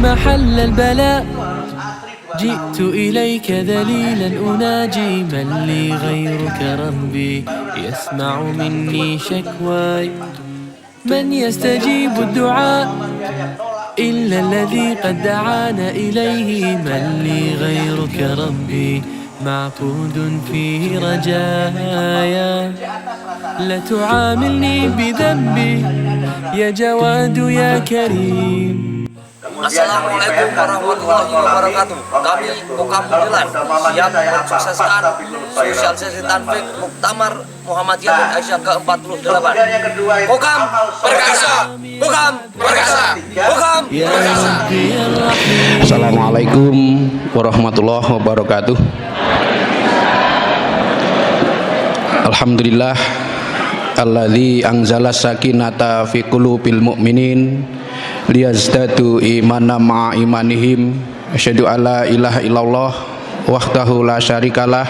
محل البلاء جئت إليك ذليلا أناجي من لي غيرك ربي يسمع مني شكواي من يستجيب الدعاء إلا الذي قد دعانا إليه من لي غيرك ربي معقود فيه رجايا لا تعاملني بذنبي يا جواد يا كريم. Assalamualaikum warahmatullahi wabarakatuh. Kami Kokam Muntilan siap mensukseskan sosialisasi tanfik Muktamar Muhammadiyah dan Aisyah ke-48. Kokam perkasa, Kokam perkasa, Kokam perkasa. Assalamualaikum warahmatullahi wabarakatuh. Alhamdulillah alladzi anzala sakinata fi qulubil mu'minin liyazdadu imanan ma'a imanihim. Asyhadu alla ilaha illallah wahdahu la syarikalah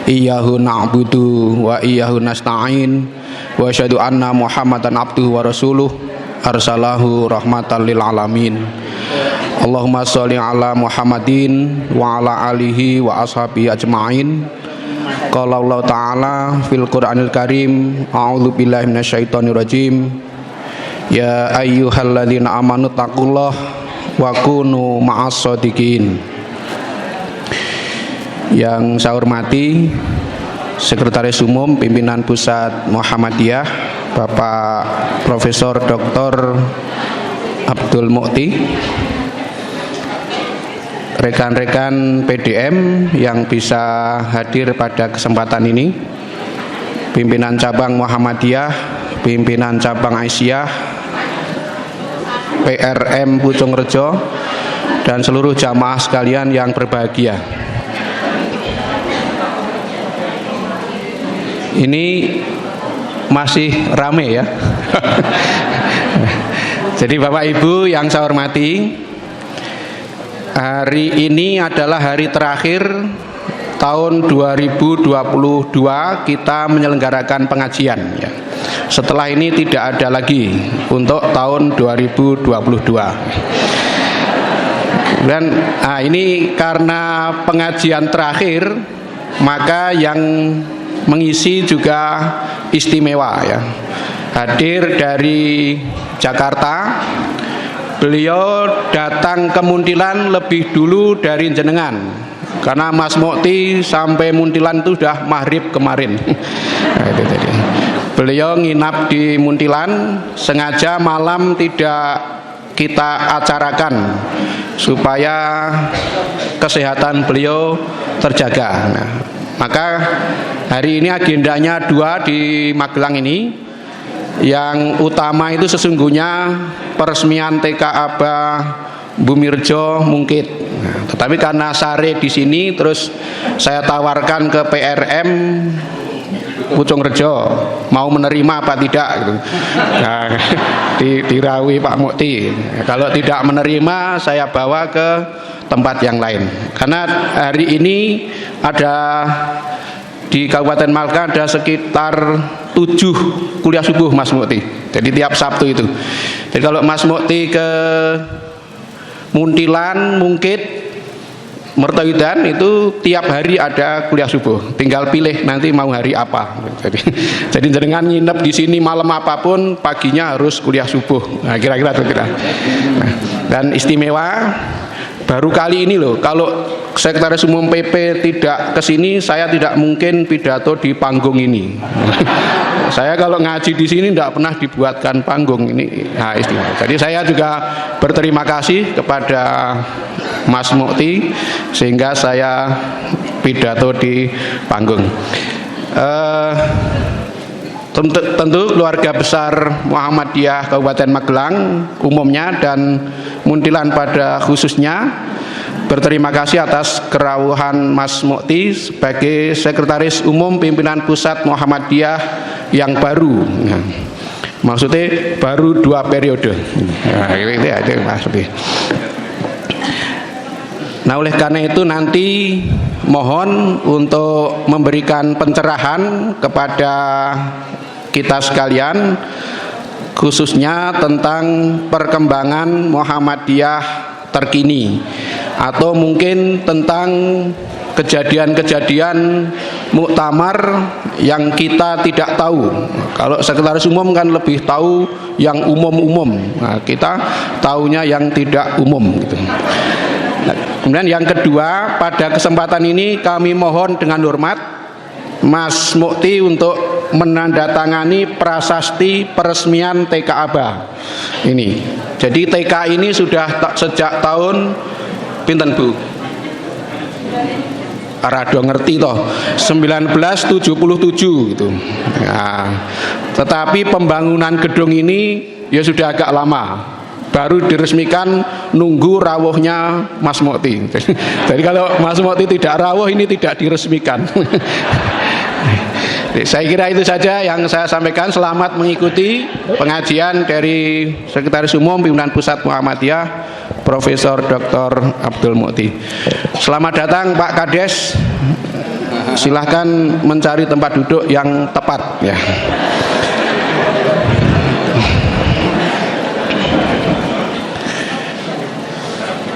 iyyahu na'budu wa iyyahu nasta'in wa asyhadu anna muhammadan abduhu wa rasuluh arsalahu rahmatan lil alamin. Allahumma sholli ala Muhammadin wa ala alihi wa ashabihi ajma'in. Qala Allah ta'ala fil Qur'anil Karim, a'udzu billahi minasyaitonir rajim. Ya ayyuhalladzina amanu taqullah wa kunu ma'as shodiqin. Yang saya hormati Sekretaris Umum Pimpinan Pusat Muhammadiyah Bapak Profesor Dr. Abdul Mu'ti, rekan-rekan PDM yang bisa hadir pada kesempatan ini, pimpinan cabang Muhammadiyah, pimpinan cabang Aisyah, PRM Pucung Rejo, dan seluruh jamaah sekalian yang berbahagia. Ini masih rame ya. Jadi Bapak Ibu yang saya hormati, hari ini adalah hari terakhir tahun 2022 kita menyelenggarakan pengajian ya. Setelah ini tidak ada lagi untuk tahun 2022. Dan ini karena pengajian terakhir, maka yang mengisi juga istimewa ya. Hadir dari Jakarta. Beliau datang ke Muntilan lebih dulu dari jenengan, karena Mas Mukti sampai Muntilan itu sudah maghrib kemarin. Beliau nginap di Muntilan, sengaja malam tidak kita acarakan supaya kesehatan beliau terjaga. Maka hari ini agendanya dua di Magelang ini. Yang utama itu sesungguhnya peresmian TK Aba Bumirjo Mungkit. Tetapi karena sare di sini, terus saya tawarkan ke PRM Pucung Rejo mau menerima apa tidak gitu. Nah, dirawi Pak Mukti. Kalau tidak menerima, saya bawa ke tempat yang lain. Karena hari ini ada di Kabupaten Magelang ada sekitar 7 kuliah subuh Mas Mukti. Jadi tiap Sabtu itu. Jadi kalau Mas Mukti ke Muntilan, Mungkit, Mertoidan itu tiap hari ada kuliah subuh. Tinggal pilih nanti mau hari apa. Jadi jenengan nginep di sini malam apapun, paginya harus kuliah subuh. Nah, kira-kira itu kita. Nah, dan istimewa baru kali ini loh, kalau Sekretaris Umum PP tidak ke sini, saya tidak mungkin pidato di panggung ini. Saya kalau ngaji di sini tidak pernah dibuatkan panggung ini. Nah, istimewa. Jadi saya juga berterima kasih kepada Mas Mukti sehingga saya pidato di panggung. Tentu keluarga besar Muhammadiyah Kabupaten Magelang umumnya dan Muntilan pada khususnya berterima kasih atas kerawuhan Mas Mukti sebagai Sekretaris Umum Pimpinan Pusat Muhammadiyah yang baru. Nah, maksudnya baru 2 periode. Nah, itu aja maksudnya. Nah, oleh karena itu nanti mohon untuk memberikan pencerahan kepada kita sekalian khususnya tentang perkembangan Muhammadiyah terkini, atau mungkin tentang kejadian-kejadian muktamar yang kita tidak tahu. Kalau sekretaris umum kan lebih tahu yang umum-umum, nah, kita tahunya yang tidak umum gitu. Nah, kemudian yang kedua, pada kesempatan ini kami mohon dengan hormat Mas Mukti untuk menandatangani prasasti peresmian TK Aba ini. Jadi TK ini sudah sejak tahun pinten Bu? Rado ngerti toh, 1977 gitu. Nah, tetapi pembangunan gedung ini ya sudah agak lama, baru diresmikan nunggu rawuhnya Mas Mukti. Jadi kalau Mas Mukti tidak rawuh, ini tidak diresmikan. Saya kira itu saja yang saya sampaikan. Selamat mengikuti pengajian dari Sekretaris Umum Pimpinan Pusat Muhammadiyah Profesor Dr. Abdul Mukti. Selamat datang Pak Kades. Silahkan mencari tempat duduk yang tepat ya.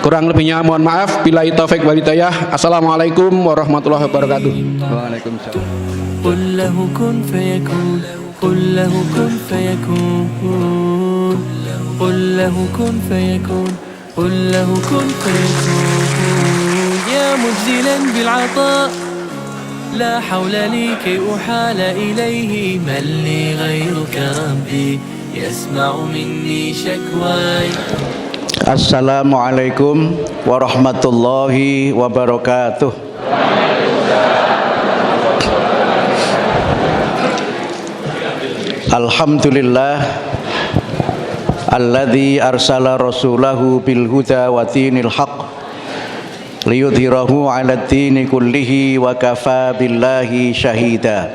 Kurang lebihnya mohon maaf. Billahi taufik wal hidayah. Assalamualaikum warahmatullahi wabarakatuh. Waalaikumsalam. قل له كن فيكون قل له كن فيكون قل له كن فيكون قل له كن فيكون يا مجزلا بالعطاء لا حول لي كي أحال إليه من لي غيرك ربي يسمع مني شكواي. Assalamualaikum warahmatullahi wabarakatuh. Alhamdulillah alladzi arsala rasulahu bil huda wa dinil haq liyudhhirahu 'alad dini kullihi wa kafa billahi syahida.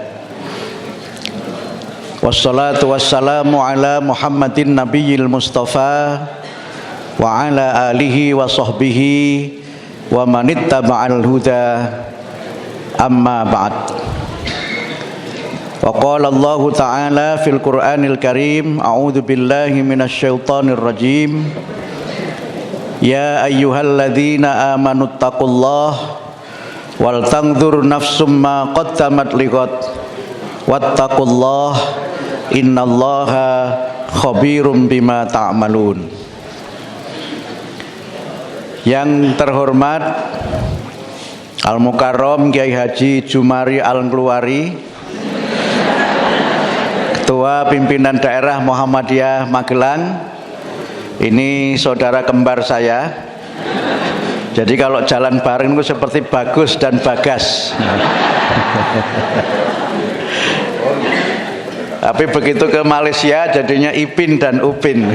Wassalatu wassalamu ala Muhammadin nabiyil mustafa wa ala alihi wa sahbihi wa manittaba'al huda, amma ba'd. Wa qala Allah ta'ala fil Qur'anil Karim, a'udzu billahi minasy syaithanir rajim. Ya ayyuhalladzina amanu taqullaha wal tanzur nafsum ma qaddamat lighad wattaqullaha innallaha khabirum bima ta'malun. Yang terhormat Al-Mukarram Kiai Haji Jumari Al-Ngluari, Ketua Pimpinan Daerah Muhammadiyah Magelang. Ini saudara kembar saya. Jadi kalau jalan bareng itu seperti Bagus dan Bagas. Tapi begitu ke Malaysia jadinya Ipin dan Upin.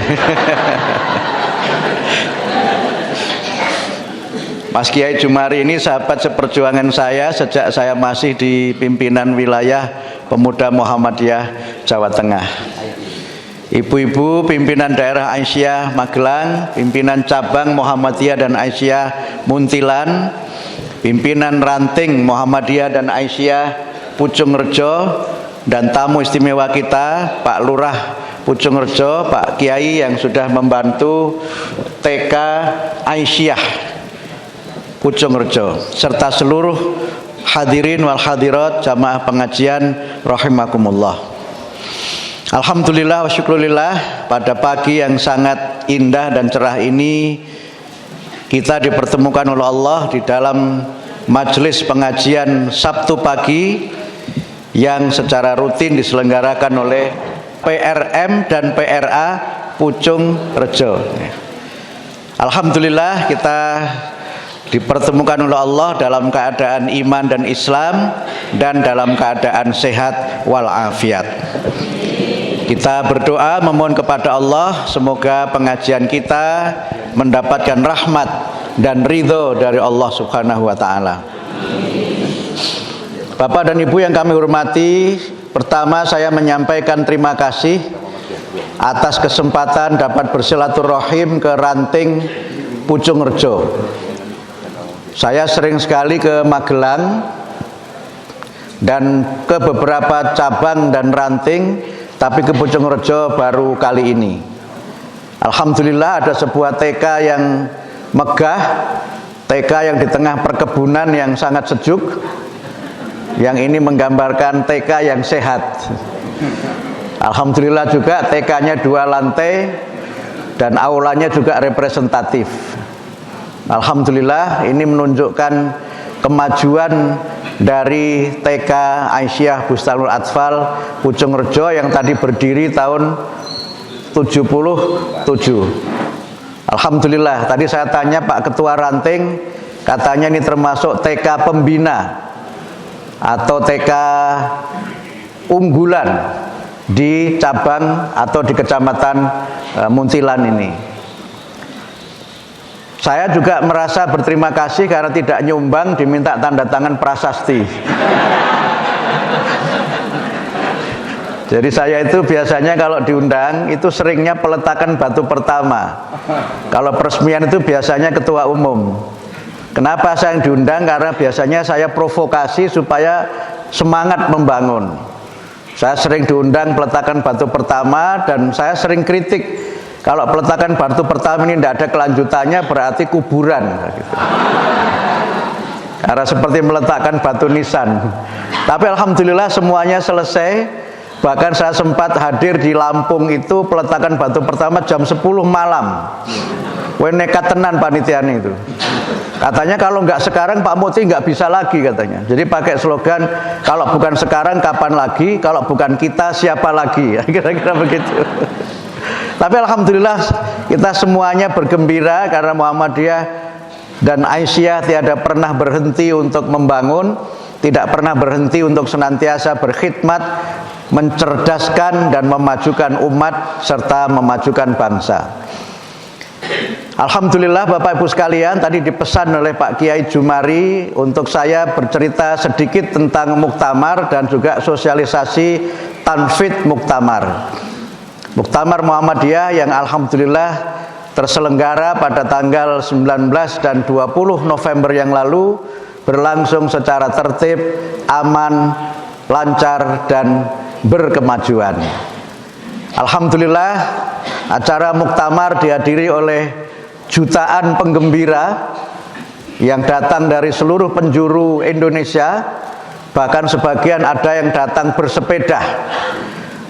Mas Kiai Jumari ini sahabat seperjuangan saya sejak saya masih di pimpinan wilayah Pemuda Muhammadiyah Jawa Tengah. Ibu-ibu pimpinan daerah Aisyah Magelang, pimpinan cabang Muhammadiyah dan Aisyah Muntilan, pimpinan ranting Muhammadiyah dan Aisyah Pucung Rejo, dan tamu istimewa kita Pak Lurah Pucung Rejo, Pak Kiai yang sudah membantu TK Aisyah Pucung Rejo, serta seluruh hadirin wal hadirat jamaah pengajian rahimakumullah. Alhamdulillah wa syukurillah, pada pagi yang sangat indah dan cerah ini kita dipertemukan oleh Allah di dalam majelis pengajian Sabtu pagi yang secara rutin diselenggarakan oleh PRM dan PRA Pucung Rejo. Alhamdulillah kita dipertemukan oleh Allah dalam keadaan iman dan Islam dan dalam keadaan sehat walafiat. Kita berdoa memohon kepada Allah semoga pengajian kita mendapatkan rahmat dan ridho dari Allah Subhanahu wa taala. Bapak dan Ibu yang kami hormati, pertama saya menyampaikan terima kasih atas kesempatan dapat bersilaturahim ke ranting Pucung Rejo. Saya sering sekali ke Magelang dan ke beberapa cabang dan ranting, tapi ke Pucungrejo baru kali ini. Alhamdulillah ada sebuah TK yang megah, TK yang di tengah perkebunan yang sangat sejuk, yang ini menggambarkan TK yang sehat. Alhamdulillah juga TK-nya 2 lantai dan aulanya juga representatif. Alhamdulillah ini menunjukkan kemajuan dari TK Aisyah Bustanul Atfal Pucungrejo yang tadi berdiri tahun 77. Alhamdulillah, tadi saya tanya Pak Ketua Ranting, katanya ini termasuk TK pembina atau TK unggulan di cabang atau di Kecamatan Muntilan ini. Saya juga merasa berterima kasih karena tidak nyumbang, diminta tanda tangan prasasti. Jadi saya itu biasanya kalau diundang itu seringnya peletakan batu pertama. Kalau peresmian itu biasanya ketua umum. Kenapa saya yang diundang? Karena biasanya saya provokasi supaya semangat membangun. Saya sering diundang peletakan batu pertama dan saya sering kritik. Kalau peletakan batu pertama ini tidak ada kelanjutannya berarti kuburan gitu. Karena seperti meletakkan batu nisan. Tapi alhamdulillah semuanya selesai. Bahkan saya sempat hadir di Lampung itu peletakan batu pertama jam 10 malam. Nekat tenan panitiane itu. Katanya kalau nggak sekarang Pak Muti nggak bisa lagi katanya. Jadi pakai slogan kalau bukan sekarang kapan lagi, kalau bukan kita siapa lagi. Kira-kira begitu. Tapi alhamdulillah kita semuanya bergembira karena Muhammadiyah dan Aisyah tiada pernah berhenti untuk membangun, tidak pernah berhenti untuk senantiasa berkhidmat, mencerdaskan dan memajukan umat serta memajukan bangsa. Alhamdulillah Bapak Ibu sekalian, tadi dipesan oleh Pak Kiai Jumari untuk saya bercerita sedikit tentang muktamar dan juga sosialisasi tanfidz muktamar. Muktamar Muhammadiyah yang alhamdulillah terselenggara pada tanggal 19 dan 20 November yang lalu berlangsung secara tertib, aman, lancar dan berkemajuan. Alhamdulillah acara muktamar dihadiri oleh jutaan penggembira yang datang dari seluruh penjuru Indonesia, bahkan sebagian ada yang datang bersepeda.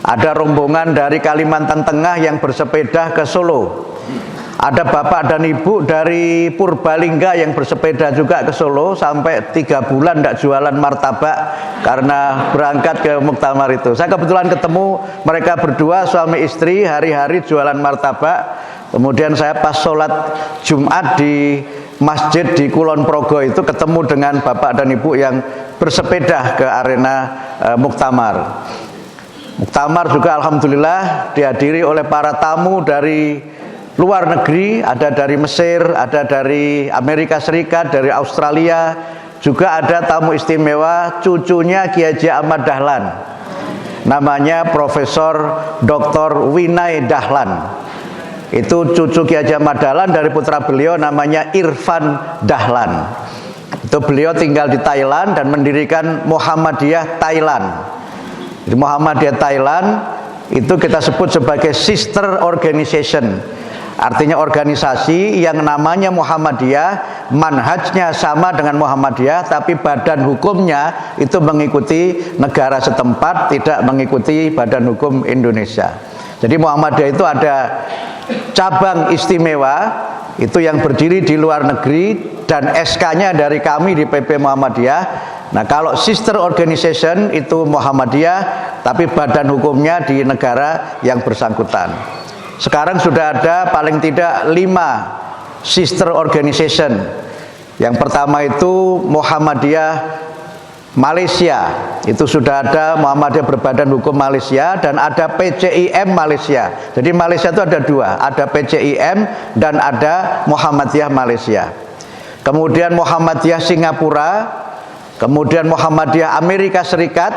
Ada rombongan dari Kalimantan Tengah yang bersepeda ke Solo. Ada bapak dan ibu dari Purbalingga yang bersepeda juga ke Solo sampai 3 bulan tidak jualan martabak karena berangkat ke muktamar itu. Saya kebetulan ketemu mereka berdua suami istri hari-hari jualan martabak. Kemudian saya pas sholat Jumat di masjid di Kulon Progo itu ketemu dengan bapak dan ibu yang bersepeda ke arena muktamar. Muktamar juga alhamdulillah dihadiri oleh para tamu dari luar negeri, ada dari Mesir, ada dari Amerika Serikat, dari Australia, juga ada tamu istimewa cucunya Kiai Haji Ahmad Dahlan. Namanya Profesor Dr. Winay Dahlan. Itu cucu Kiai Haji Ahmad Dahlan, dari putra beliau namanya Irfan Dahlan. Itu beliau tinggal di Thailand dan mendirikan Muhammadiyah Thailand. Di Muhammadiyah Thailand itu kita sebut sebagai sister organization. Artinya organisasi yang namanya Muhammadiyah, manhajnya sama dengan Muhammadiyah, tapi badan hukumnya itu mengikuti negara setempat, tidak mengikuti badan hukum Indonesia. Jadi Muhammadiyah itu ada cabang istimewa, itu yang berdiri di luar negeri dan SK-nya dari kami di PP Muhammadiyah. Nah kalau sister organization itu Muhammadiyah, tapi badan hukumnya di negara yang bersangkutan. Sekarang sudah ada paling tidak 5 sister organization. Yang pertama itu Muhammadiyah Malaysia, itu sudah ada Muhammadiyah berbadan hukum Malaysia dan ada PCIM Malaysia. Jadi Malaysia itu ada 2, ada PCIM dan ada Muhammadiyah Malaysia. Kemudian Muhammadiyah Singapura, kemudian Muhammadiyah Amerika Serikat,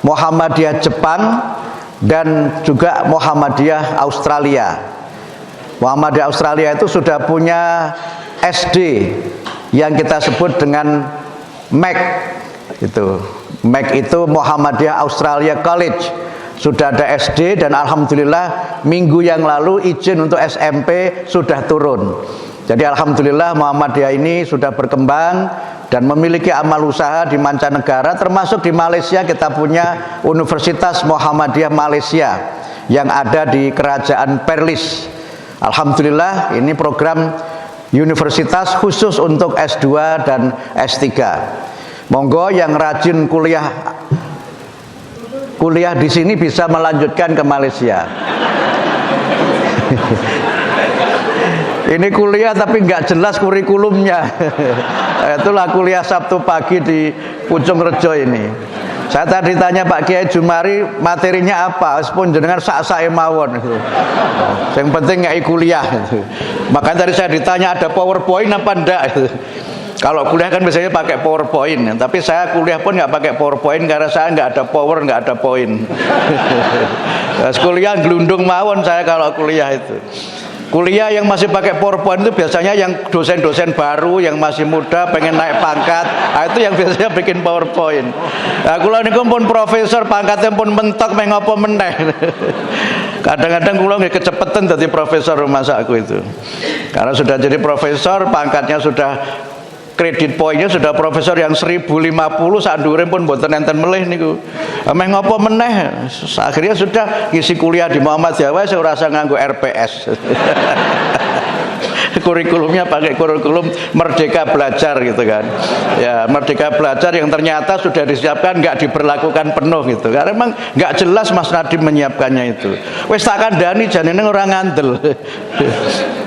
Muhammadiyah Jepang, dan juga Muhammadiyah Australia. Muhammadiyah Australia itu sudah punya SD yang kita sebut dengan MAC. MAC itu Muhammadiyah Australia College. sudah ada SD, dan alhamdulillah minggu yang lalu izin untuk SMP sudah turun. Jadi alhamdulillah Muhammadiyah ini sudah berkembang dan memiliki amal usaha di mancanegara, termasuk di Malaysia. Kita punya Universitas Muhammadiyah Malaysia yang ada di Kerajaan Perlis. Alhamdulillah ini program universitas khusus untuk S2 dan S3. Monggo yang rajin kuliah di sini bisa melanjutkan ke Malaysia. Ini kuliah tapi nggak jelas kurikulumnya. Itulah kuliah Sabtu pagi di Pucung Rejo ini. Saya tadi tanya Pak Kiai Jumari, materinya apa? Sepun jenengan sak-sake mawon. Yang penting nggak kuliah. Makanya tadi saya ditanya ada PowerPoint apa enggak? Kalau kuliah kan biasanya pakai PowerPoint, tapi saya kuliah pun nggak pakai PowerPoint karena saya nggak ada power, nggak ada poin. Kuliah gelundung mawon saya kalau kuliah itu. Kuliah yang masih pakai PowerPoint itu biasanya yang dosen-dosen baru yang masih muda pengen naik pangkat, itu yang biasanya bikin PowerPoint. Nah, kula niku pun profesor pangkatnya pun mentok mengopo meneh. Kadang-kadang kula nggih kecepetan jadi profesor rumah sakku itu. Karena sudah jadi profesor, pangkatnya sudah kredit poinnya sudah profesor yang 1050, sak dhuwure pun mboten enten melih niku. Meh ngopo meneh? Akhirnya sudah ngisi kuliah di Muhammadiyah wae ora usah nganggo RPS. Kurikulumnya pakai kurikulum Merdeka Belajar gitu kan. Ya, Merdeka Belajar yang ternyata sudah disiapkan nggak diberlakukan penuh gitu. Karena memang nggak jelas Mas Nadiem menyiapkannya itu. Wis tak kandhani janine ora ngandel.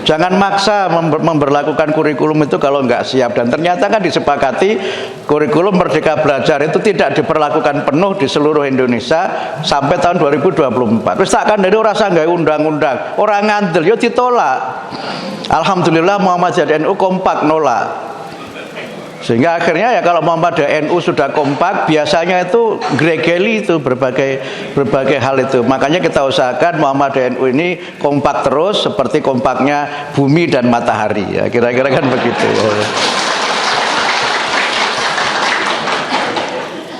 Jangan maksa memberlakukan kurikulum itu kalau nggak siap, dan ternyata kan disepakati kurikulum Merdeka Belajar itu tidak diberlakukan penuh di seluruh Indonesia sampai tahun 2024. Wis tak kandhani ora usah gawe undang-undang, ora ngandel yo ditolak. Alhamdulillah Muhammadiyah NU kompak nolak. Sehingga akhirnya ya kalau Muhammadiyah NU sudah kompak, biasanya itu gregeli itu berbagai hal itu. Makanya kita usahakan Muhammadiyah NU ini kompak terus seperti kompaknya bumi dan matahari. Ya, kira-kira kan begitu.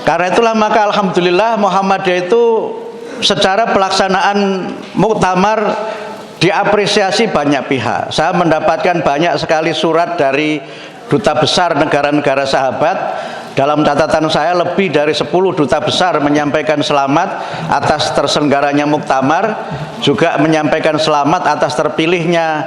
Karena itulah maka alhamdulillah Muhammadiyah itu secara pelaksanaan muktamar diapresiasi banyak pihak. Saya mendapatkan banyak sekali surat dari duta besar negara-negara sahabat. Dalam catatan saya lebih dari 10 duta besar menyampaikan selamat atas terselenggaranya muktamar, juga menyampaikan selamat atas terpilihnya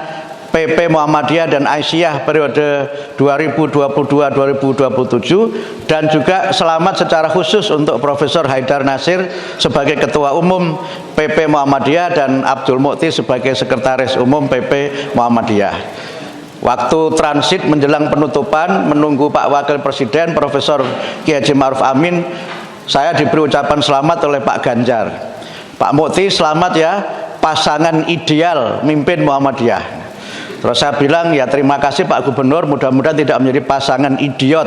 PP Muhammadiyah dan Aisyah periode 2022-2027, dan juga selamat secara khusus untuk Profesor Haidar Nasir sebagai Ketua Umum PP Muhammadiyah dan Abdul Mukti sebagai Sekretaris Umum PP Muhammadiyah. Waktu transit menjelang penutupan menunggu Pak Wakil Presiden Profesor Kiai Haji Ma'ruf Amin, saya diberi ucapan selamat oleh Pak Ganjar. Pak Mukti selamat ya, pasangan ideal mimpin Muhammadiyah. Terus saya bilang ya terima kasih Pak Gubernur, mudah-mudahan tidak menjadi pasangan idiot.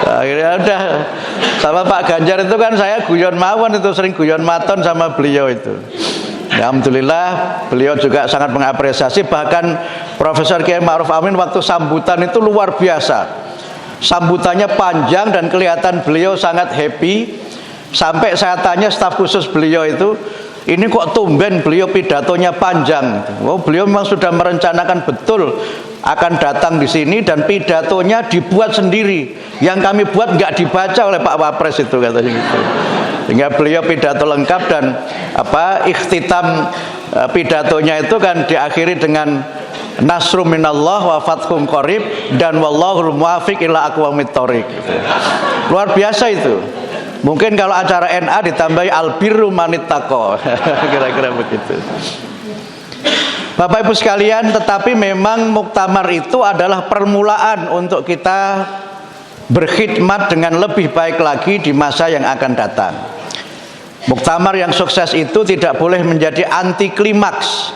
Akhirnya udah sama Pak Ganjar itu kan saya guyon mawon itu, sering guyon maton sama beliau itu. Alhamdulillah beliau juga sangat mengapresiasi. Bahkan Profesor Kiai Ma'ruf Amin waktu sambutan itu luar biasa. Sambutannya panjang dan kelihatan beliau sangat happy. Sampai saya tanya staf khusus beliau itu, ini kok tumben beliau pidatonya panjang. Oh, beliau memang sudah merencanakan betul akan datang di sini dan pidatonya dibuat sendiri. Yang kami buat nggak dibaca oleh Pak Wapres itu katanya gitu. Sehingga beliau pidato lengkap dan ikhtitam pidatonya itu kan diakhiri dengan nasrum minallah wa fathum qarib dan wallahul muwafiq ila aqwamit thoriq. Luar biasa itu. Mungkin kalau acara NA ditambahi albirru manittaqo. Kira-kira begitu. Bapak Ibu sekalian, tetapi memang muktamar itu adalah permulaan untuk kita berkhidmat dengan lebih baik lagi di masa yang akan datang. Muktamar yang sukses itu tidak boleh menjadi anti klimaks.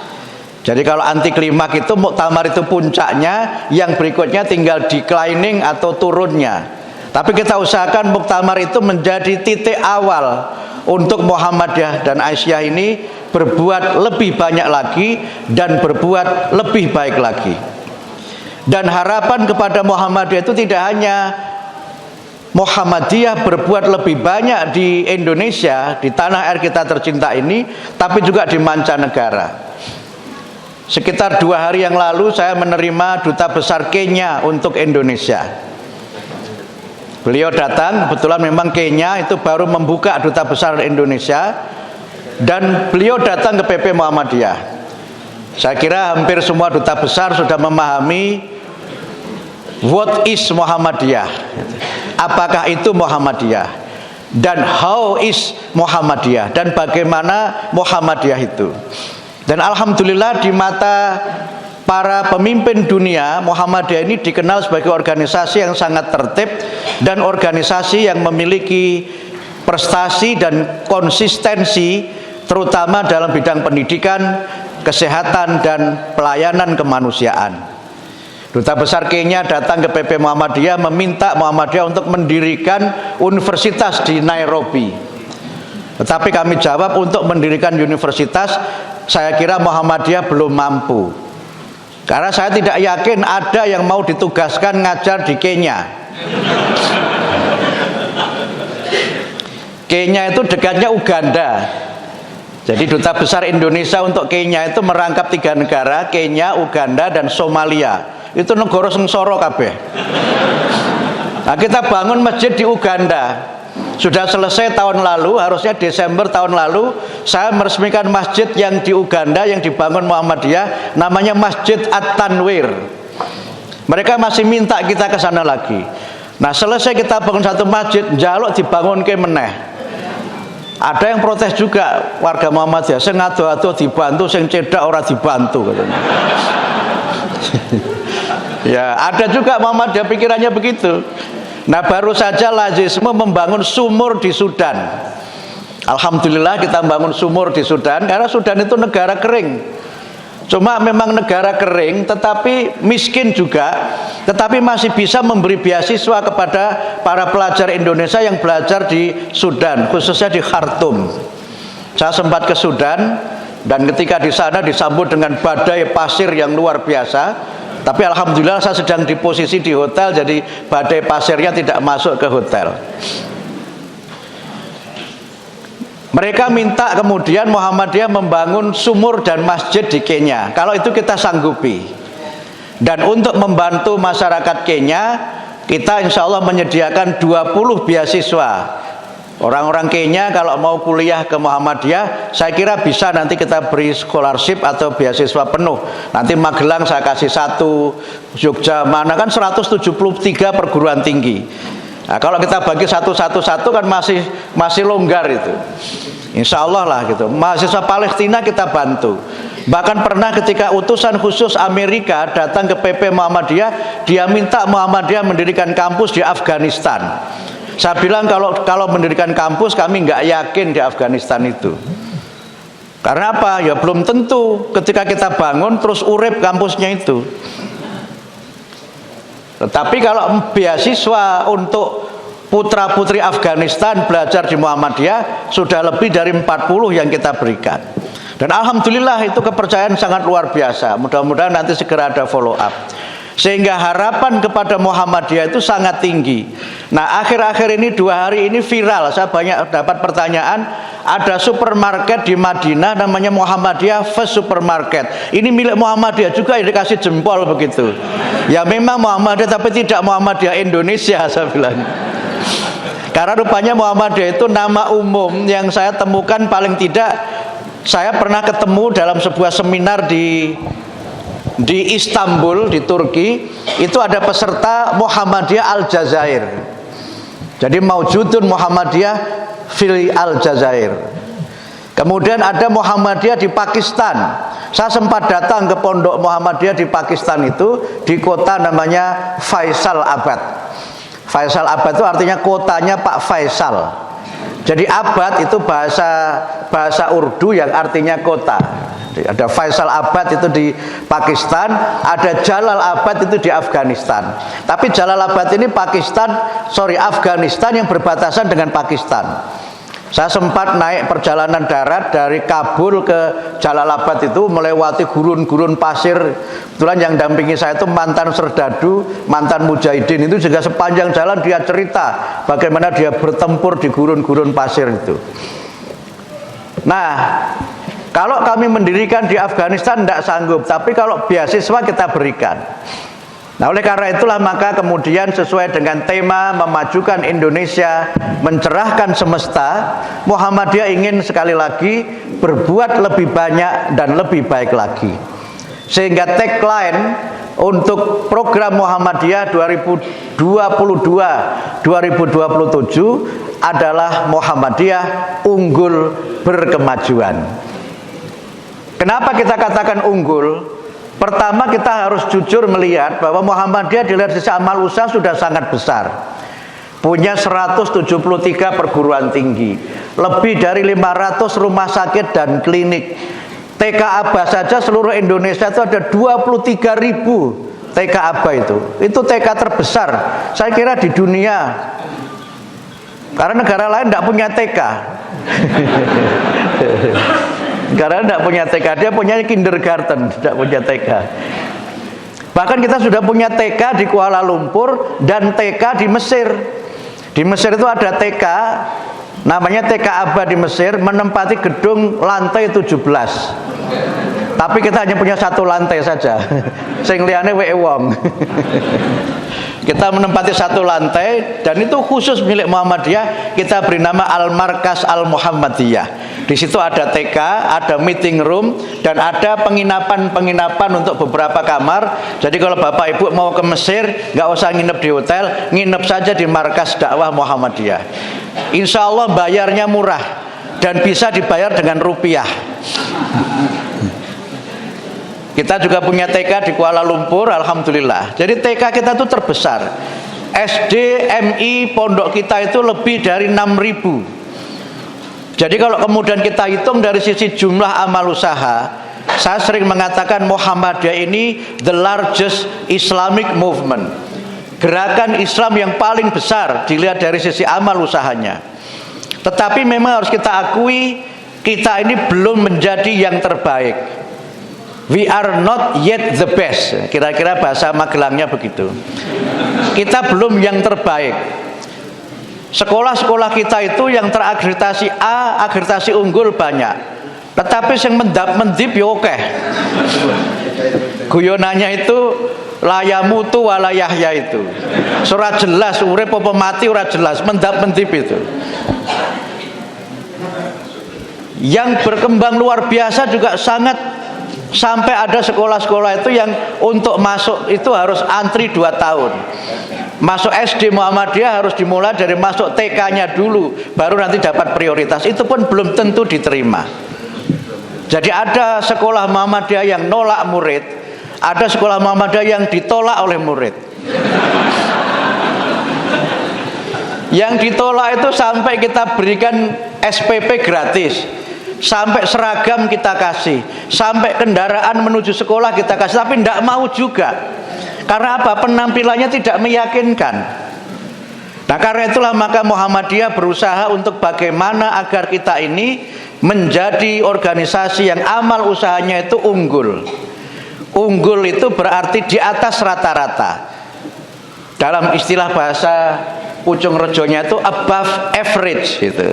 Jadi kalau anti klimaks itu muktamar itu puncaknya, yang berikutnya tinggal declining atau turunnya. Tapi kita usahakan muktamar itu menjadi titik awal untuk Muhammadiyah dan Aisyah ini berbuat lebih banyak lagi dan berbuat lebih baik lagi. Dan harapan kepada Muhammadiyah itu tidak hanya Muhammadiyah berbuat lebih banyak di Indonesia, di tanah air kita tercinta ini, tapi juga di mancanegara. Sekitar 2 hari yang lalu saya menerima Duta Besar Kenya untuk Indonesia. Beliau datang, kebetulan memang Kenya itu baru membuka Duta Besar Indonesia, dan beliau datang ke PP Muhammadiyah. Saya kira hampir semua duta besar sudah memahami what is Muhammadiyah, apakah itu Muhammadiyah, dan how is Muhammadiyah, dan bagaimana Muhammadiyah itu. Dan alhamdulillah di mata para pemimpin dunia, Muhammadiyah ini dikenal sebagai organisasi yang sangat tertib dan organisasi yang memiliki prestasi dan konsistensi, terutama dalam bidang pendidikan, kesehatan, dan pelayanan kemanusiaan. Duta Besar Kenya datang ke PP Muhammadiyah meminta Muhammadiyah untuk mendirikan universitas di Nairobi. Tetapi kami jawab, untuk mendirikan universitas saya kira Muhammadiyah belum mampu. Karena saya tidak yakin ada yang mau ditugaskan ngajar di Kenya. Kenya itu dekatnya Uganda. Jadi Duta Besar Indonesia untuk Kenya itu merangkap 3 negara, Kenya, Uganda, dan Somalia. Itu negara sengsara kabeh. Nah, kita bangun masjid di Uganda. Sudah selesai tahun lalu, harusnya Desember tahun lalu saya meresmikan masjid yang di Uganda yang dibangun Muhammadiyah, namanya Masjid At-Tanwir. Mereka masih minta kita ke sana lagi. Nah, selesai kita bangun satu masjid, njaluk dibangun ke meneh. Ada yang protes juga, warga Muhammadiyah, sing ado-ado dibantu, sing cedak ora dibantu katanya. Ya, ada juga Muhammadiyah pikirannya begitu. Nah, baru saja lazisme membangun sumur di Sudan. Alhamdulillah kita membangun sumur di Sudan, karena Sudan itu negara kering. Cuma memang negara kering, tetapi miskin juga, tetapi masih bisa memberi beasiswa kepada para pelajar Indonesia yang belajar di Sudan, khususnya di Khartoum. Saya sempat ke Sudan, dan ketika di sana disambut dengan badai pasir yang luar biasa. Tapi alhamdulillah saya sedang di posisi di hotel, jadi badai pasirnya tidak masuk ke hotel. Mereka minta kemudian Muhammadiyah membangun sumur dan masjid di Kenya. Kalau itu kita sanggupi. Dan untuk membantu masyarakat Kenya, kita insya Allah menyediakan 20 beasiswa. Orang-orang Kenya kalau mau kuliah ke Muhammadiyah, saya kira bisa nanti kita beri scholarship atau beasiswa penuh. Nanti Magelang saya kasih 1, Jogja mana kan 173 perguruan tinggi. Nah, kalau kita bagi satu kan masih longgar itu. Insya Allah lah gitu. Mahasiswa Palestina kita bantu. Bahkan pernah ketika utusan khusus Amerika datang ke PP Muhammadiyah, dia minta Muhammadiyah mendirikan kampus di Afghanistan. Saya bilang kalau mendirikan kampus kami nggak yakin di Afghanistan itu. Karena apa? Ya belum tentu ketika kita bangun terus urip kampusnya itu. Tetapi kalau beasiswa untuk putra-putri Afghanistan belajar di Muhammadiyah sudah lebih dari 40 yang kita berikan. Dan alhamdulillah itu kepercayaan sangat luar biasa. Mudah-mudahan nanti segera ada follow up. Sehingga harapan kepada Muhammadiyah itu sangat tinggi. Nah, akhir-akhir ini 2 hari ini viral, saya banyak dapat pertanyaan, ada supermarket di Madinah namanya Muhammadiyah First Supermarket. Ini milik Muhammadiyah juga, dikasih jempol begitu. Ya memang Muhammadiyah tapi tidak Muhammadiyah Indonesia, saya bilang. Karena rupanya Muhammadiyah itu nama umum yang saya temukan, paling tidak saya pernah ketemu dalam sebuah seminar di Istanbul, di Turki. Itu ada peserta Muhammadiyah Al-Jazair. Jadi Maujudun Muhammadiyah fil Al-Jazair. Kemudian ada Muhammadiyah di Pakistan. Saya sempat datang ke pondok Muhammadiyah di Pakistan itu, di kota namanya Faisal Abad. Faisal Abad itu artinya kotanya Pak Faisal. Jadi Abad itu bahasa Urdu yang artinya kota. Ada Faisal Abad itu di Pakistan, ada Jalal Abad itu di Afghanistan. Tapi Jalal Abad ini Afghanistan yang berbatasan dengan Pakistan. Saya sempat naik perjalanan darat dari Kabul ke Jalalabad itu melewati gurun-gurun pasir. Kebetulan yang dampingi saya itu mantan serdadu, mantan mujahidin. Itu juga sepanjang jalan dia cerita bagaimana dia bertempur di gurun-gurun pasir itu. Nah, kalau kami mendirikan di Afghanistan tidak sanggup, tapi kalau beasiswa kita berikan. Nah, oleh karena itulah maka kemudian sesuai dengan tema memajukan Indonesia, mencerahkan semesta, Muhammadiyah ingin sekali lagi berbuat lebih banyak dan lebih baik lagi. Sehingga tagline untuk program Muhammadiyah 2022-2027 adalah Muhammadiyah unggul berkemajuan. Kenapa kita katakan unggul? Pertama, kita harus jujur melihat bahwa Muhammadiyah dilihat sisi amal usaha sudah sangat besar. Punya 173 perguruan tinggi, lebih dari 500 rumah sakit dan klinik. TK ABA saja seluruh Indonesia itu ada 23.000 TK ABA itu. Itu TK terbesar saya kira di dunia. Karena negara lain tidak punya TK. Karena tidak punya TK, dia punya kindergarten, tidak punya TK. Bahkan kita sudah punya TK di Kuala Lumpur dan TK di Mesir. Di Mesir itu ada TK, namanya TK ABA di Mesir, menempati gedung lantai 17. Tapi kita hanya punya satu lantai saja. Sing liyane weke wong. Kita menempati satu lantai dan itu khusus milik Muhammadiyah. Kita beri nama Al-Markas Al-Muhammadiyah. Di situ ada TK, ada meeting room, dan ada penginapan-penginapan untuk beberapa kamar. Jadi kalau Bapak Ibu mau ke Mesir, nggak usah nginep di hotel, nginep saja di Markas Dakwah Muhammadiyah. Insya Allah bayarnya murah dan bisa dibayar dengan rupiah. Kita juga punya TK di Kuala Lumpur, alhamdulillah. Jadi TK kita itu terbesar. SD, MI, pondok kita itu lebih dari 6.000. Jadi kalau kemudian kita hitung dari sisi jumlah amal usaha, saya sering mengatakan Muhammadiyah ini the largest Islamic movement. Gerakan Islam yang paling besar dilihat dari sisi amal usahanya. Tetapi memang harus kita akui, kita ini belum menjadi yang terbaik. We are not yet the best. Kira-kira bahasa Magelangnya begitu. Kita belum yang terbaik. Sekolah-sekolah kita itu yang terakreditasi A, akreditasi unggul banyak. Tetapi yang mendap-mendip ya oke. Guyonannya itu layamutu walayahya itu. Surat jelas, urip apa mati ora jelas, mendap-mendip itu. Yang berkembang luar biasa juga sangat. Sampai ada sekolah-sekolah itu yang untuk masuk itu harus antri 2 tahun. Masuk SD Muhammadiyah harus dimulai dari masuk TK-nya dulu, baru nanti dapat prioritas. Itu pun belum tentu diterima. Jadi ada sekolah Muhammadiyah yang nolak murid, ada sekolah Muhammadiyah yang ditolak oleh murid. Yang ditolak itu sampai kita berikan SPP gratis, sampai seragam kita kasih, sampai kendaraan menuju sekolah kita kasih, tapi tidak mau juga. Karena apa? Penampilannya tidak meyakinkan. Nah, karena itulah maka Muhammadiyah berusaha untuk bagaimana agar kita ini menjadi organisasi yang amal usahanya itu unggul. Unggul itu berarti di atas rata-rata. Dalam istilah bahasa Pucung Rejonya itu above average gitu.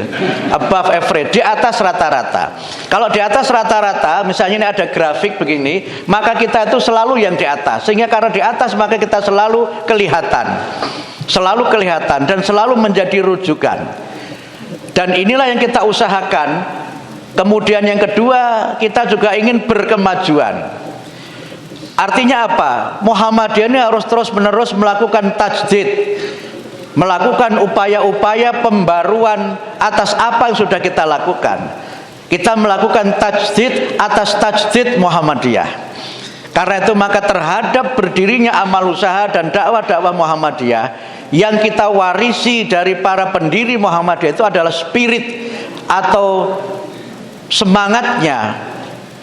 Above average, di atas rata-rata. Kalau di atas rata-rata, misalnya ini ada grafik begini, maka kita itu selalu yang di atas. Sehingga karena di atas maka kita selalu kelihatan. Selalu kelihatan dan selalu menjadi rujukan. Dan inilah yang kita usahakan. Kemudian yang kedua, kita juga ingin berkemajuan. Artinya apa? Muhammadiyah ini harus terus-menerus melakukan tajdid, melakukan upaya-upaya pembaruan atas apa yang sudah kita lakukan. Kita melakukan tajdid atas tajdid Muhammadiyah. Karena itu maka terhadap berdirinya amal usaha dan dakwah-dakwah Muhammadiyah, yang kita warisi dari para pendiri Muhammadiyah itu adalah spirit atau semangatnya.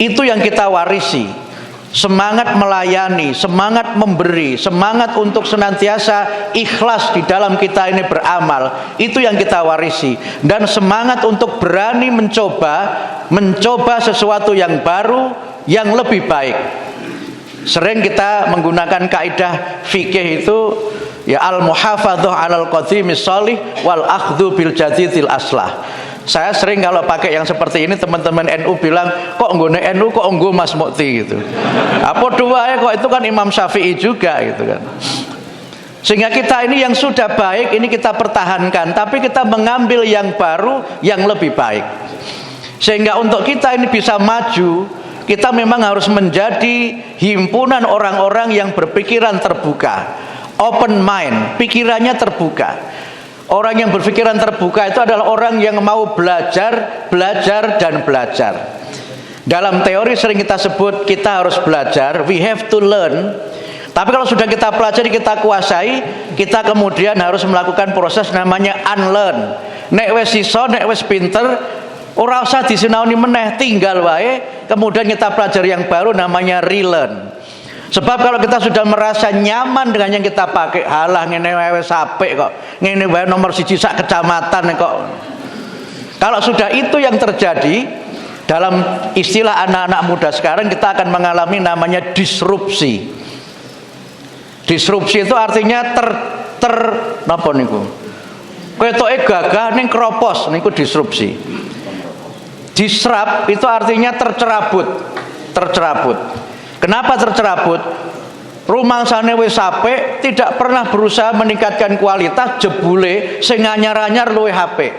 Itu yang kita warisi. semangat melayani, semangat memberi, semangat untuk senantiasa ikhlas di dalam kita ini beramal, itu yang kita warisi. Dan semangat untuk berani mencoba sesuatu yang baru, yang lebih baik. Sering kita menggunakan kaidah fikih itu, ya al-muhafadzah 'alal qadimis shalih wal akhdhu bil jadidil aslah. Saya sering kalau pakai yang seperti ini, teman-teman NU bilang, kok nggone NU, kok nggo Mas Mukti gitu. Apa dua ya, kok itu kan Imam Syafi'i juga gitu kan. Sehingga kita ini yang sudah baik ini kita pertahankan, tapi kita mengambil yang baru, yang lebih baik. Sehingga untuk kita ini bisa maju, kita memang harus menjadi himpunan orang-orang yang berpikiran terbuka, open mind, pikirannya terbuka. Orang yang berpikiran terbuka itu adalah orang yang mau belajar, dan belajar. Dalam teori sering kita sebut kita harus belajar, we have to learn. Tapi kalau sudah kita pelajari, kita kuasai, kita kemudian harus melakukan proses namanya unlearn. Nek wis iso, nek wis pinter, ora usah disinaoni meneh, tinggal wae, kemudian kita pelajari yang baru namanya relearn. Sebab kalau kita sudah merasa nyaman dengan yang kita pakai, halah ngene wae wis apik kok, ngene wae nomor 1 sak kecamatan kok. Kalau sudah itu yang terjadi, dalam istilah anak-anak muda sekarang kita akan mengalami namanya disrupsi. Disrupsi itu artinya napa niku? Ketoke gagah ning kropos niku disrupsi. Disrupt itu artinya tercerabut. Kenapa tercerabut? Rumangsane wis apik, tidak pernah berusaha meningkatkan kualitas, jebule sing anyar-anyar luwih apik.